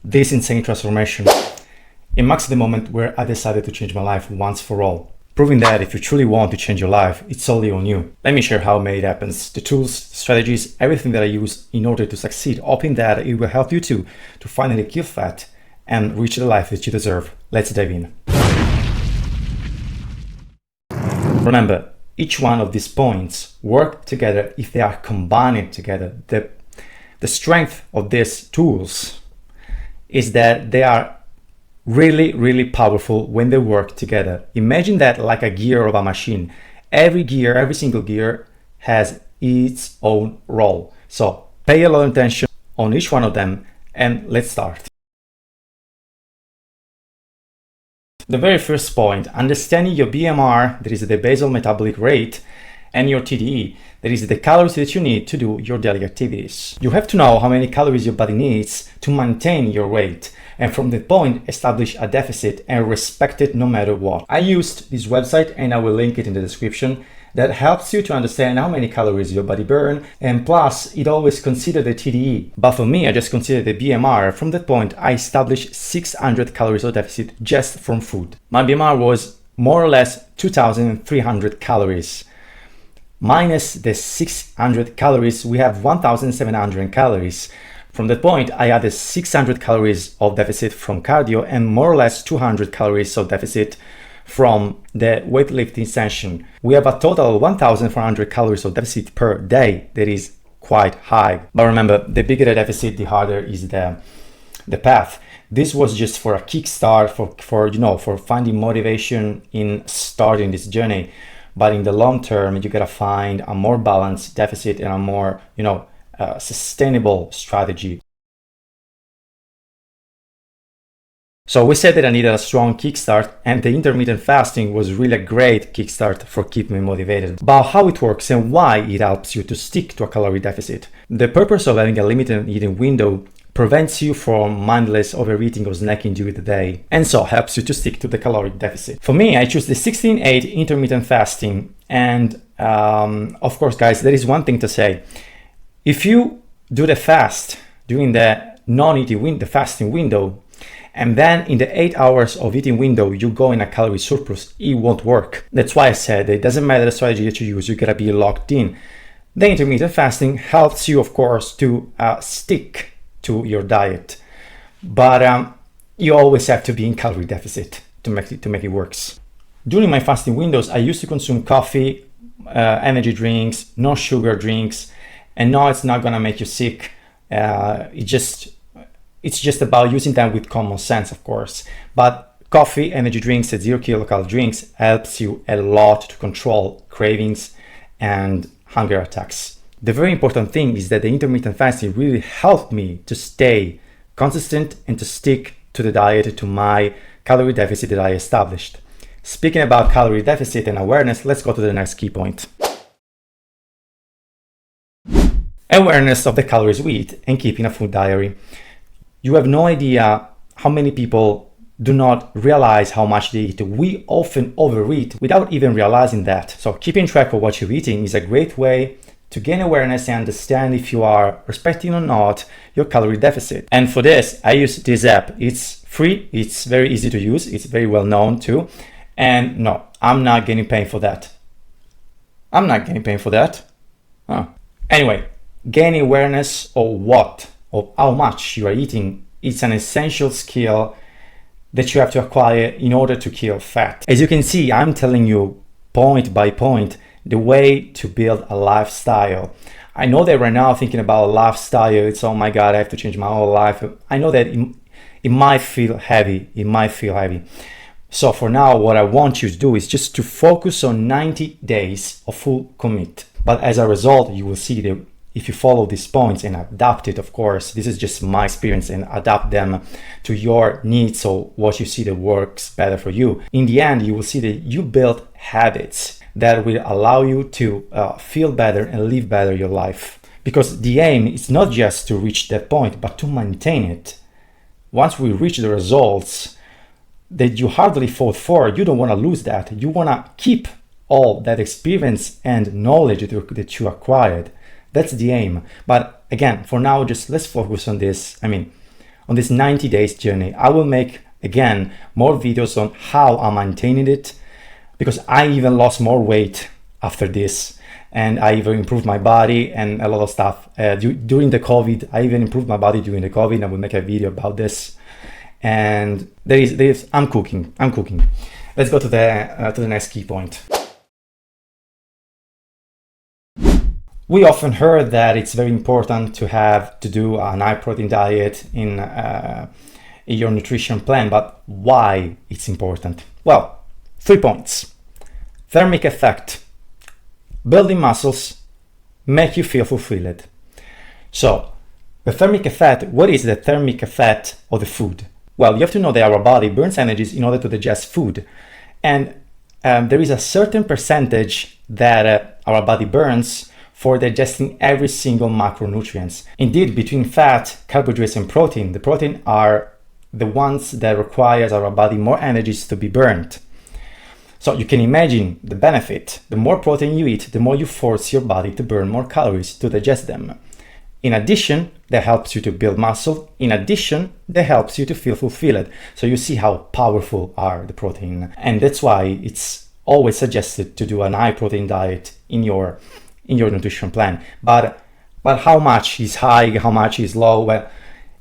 this insane transformation. It marks the moment where I decided to change my life once for all, proving that if you truly want to change your life, it's solely on you. Let me share how I made it happen, the tools, strategies, everything that I use in order to succeed, hoping that it will help you too to finally kill fat and reach the life that you deserve. Let's dive in. Remember, each one of these points work together if they are combined together. The strength of these tools is that they are really, really powerful when they work together. Imagine that like a gear of a machine. Every single gear has its own role. So pay a lot of attention on each one of them and let's start. The very first point, understanding your BMR, that is the basal metabolic rate, and your TDE, that is the calories that you need to do your daily activities. You have to know how many calories your body needs to maintain your weight, and from that point, establish a deficit and respect it no matter what. I used this website, and I will link it in the description, that helps you to understand how many calories your body burns, and plus it always considers the TDE. But for me, I just consider the BMR. From that point, I established 600 calories of deficit just from food. My BMR was more or less 2,300 calories. Minus the 600 calories, we have 1,700 calories. From that point, I added 600 calories of deficit from cardio and more or less 200 calories of deficit from the weightlifting session. We have a total of 1,400 calories of deficit per day. That is quite high. But remember, the bigger the deficit, the harder is the path. This was just for a kickstart, for finding motivation in starting this journey. But in the long term, you gotta find a more balanced deficit and a more, sustainable strategy. So we said that I needed a strong kickstart, and the intermittent fasting was really a great kickstart for keeping me motivated. About how it works and why it helps you to stick to a calorie deficit. The purpose of having a limited eating window prevents you from mindless overeating or snacking during the day, and so helps you to stick to the caloric deficit. For me, I choose the 16-8 intermittent fasting, and of course, guys, there is one thing to say. If you do the fast during the the fasting window, and then in the 8 hours of eating window, you go in a calorie surplus, it won't work. That's why I said it doesn't matter the strategy that you use, you gotta be locked in. The intermittent fasting helps you, of course, to stick to your diet, but you always have to be in calorie deficit to make it work. During my fasting windows, I used to consume coffee, energy drinks, no sugar drinks, and no, it's not gonna make you sick. It's just about using them with common sense, of course. But coffee, energy drinks, and 0 kilocalorie drinks helps you a lot to control cravings and hunger attacks. The very important thing is that the intermittent fasting really helped me to stay consistent and to stick to the diet, to my calorie deficit that I established. Speaking about calorie deficit and awareness, let's go to the next key point. Awareness of the calories we eat and keeping a food diary. You have no idea how many people do not realize how much they eat. We often overeat without even realizing that. So keeping track of what you're eating is a great way to gain awareness and understand if you are respecting or not your calorie deficit. And for this, I use this app. It's free, it's very easy to use, it's very well known too. And no, I'm not getting paid for that. Anyway, gaining awareness of how much you are eating, it's an essential skill that you have to acquire in order to kill fat. As you can see, I'm telling you point by point the way to build a lifestyle. I know that right now thinking about a lifestyle, it's, oh my God, I have to change my whole life. I know that it might feel heavy. So for now, what I want you to do is just to focus on 90 days of full commit. But as a result, you will see that if you follow these points and adapt it, of course, this is just my experience, and adapt them to your needs or what you see that works better for you. In the end, you will see that you build habits that will allow you to feel better and live better your life. Because the aim is not just to reach that point, but to maintain it. Once we reach the results that you hardly fought for, you don't want to lose that. You want to keep all that experience and knowledge that you acquired. That's the aim. But again, for now, just let's focus on this. on this 90 days journey. I will make, again, more videos on how I'm maintaining it, because I even lost more weight after this, and I even improved my body and a lot of stuff. During the COVID, I even improved my body during the COVID. I will make a video about this. And I'm cooking. Let's go to the next key point. We often heard that it's very important to do an high protein diet in your nutrition plan, but why it's important? Well, 3 points. Thermic effect. Building muscles make you feel fulfilled. So, the thermic effect, what is the thermic effect of the food? Well, you have to know that our body burns energies in order to digest food. And there is a certain percentage that our body burns for digesting every single macronutrients. Indeed, between fat, carbohydrates, and protein, the protein are the ones that requires our body more energies to be burned. So you can imagine the benefit. The more protein you eat, the more you force your body to burn more calories to digest them. In addition, that helps you to build muscle. In addition, that helps you to feel fulfilled. So you see how powerful are the protein. And that's why it's always suggested to do an high protein diet in your nutrition plan. But how much is high, how much is low? Well,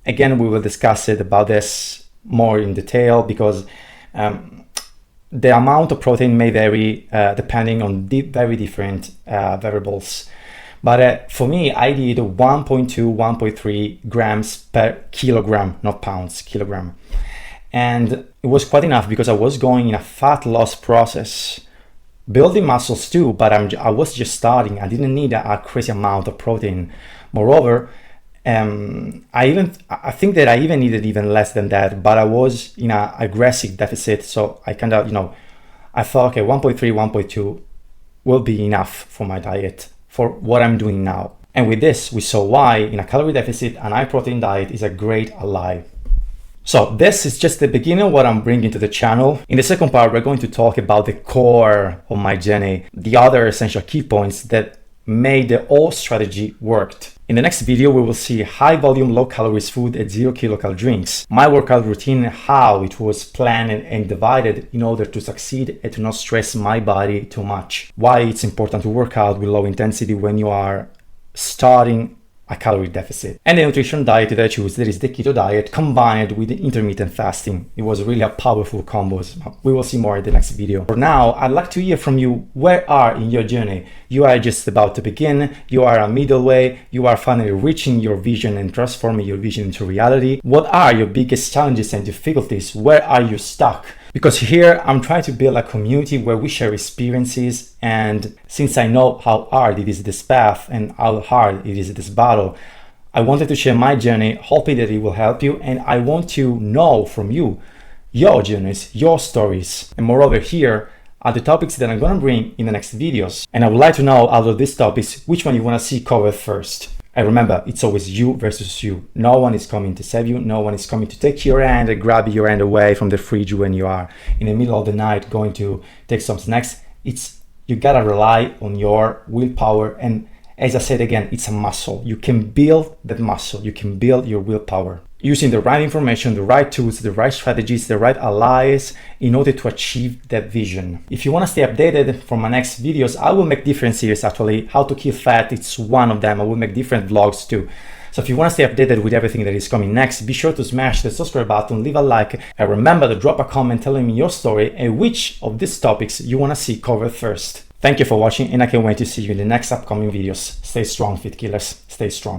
again, we will discuss about this more in detail, because the amount of protein may vary depending on very different variables. But for me, I did 1.2, 1.3 grams per kilogram, not pounds, kilogram. And it was quite enough because I was going in a fat loss process, building muscles too, but I was just starting. I didn't need a crazy amount of protein. Moreover, I think that I even needed even less than that, but I was in an aggressive deficit. So I kind of, I thought, okay, 1.3, 1.2 will be enough for my diet, for what I'm doing now. And with this, we saw why in a calorie deficit, an high protein diet is a great ally. So this is just the beginning of what I'm bringing to the channel. In the second part, we're going to talk about the core of my journey, the other essential key points that made the whole strategy worked. In the next video, we will see high volume, low calories food at 0 kilocalorie drinks, my workout routine, how it was planned and divided in order to succeed and to not stress my body too much, why it's important to work out with low intensity when you are starting a calorie deficit, and the nutrition diet that I choose, that is the keto diet combined with the intermittent fasting. It was really a powerful combo. We will see more in the next video. For now, I'd like to hear from you. Where are in your journey? You are just about to begin, you are a middle way, you are finally reaching your vision and transforming your vision into reality. What are your biggest challenges and difficulties? Where are you stuck? Because here I'm trying to build a community where we share experiences, and since I know how hard it is this path and how hard it is this battle, I wanted to share my journey, hoping that it will help you, and I want to know from you your journeys, your stories. And moreover, here are the topics that I'm gonna bring in the next videos. And I would like to know out of these topics, which one you wanna see covered first. And remember, it's always you versus you. No one is coming to save you. No one is coming to take your hand and grab your hand away from the fridge when you are in the middle of the night going to take some snacks. You gotta rely on your willpower. And as I said again, it's a muscle. You can build that muscle. You can build your willpower using the right information, the right tools, the right strategies, the right allies in order to achieve that vision. If you want to stay updated for my next videos, I will make different series actually. How to kill fat, it's one of them. I will make different vlogs too. So if you want to stay updated with everything that is coming next, be sure to smash the subscribe button, leave a like, and remember to drop a comment telling me your story and which of these topics you want to see covered first. Thank you for watching, and I can't wait to see you in the next upcoming videos. Stay strong, Fit Killers. Stay strong.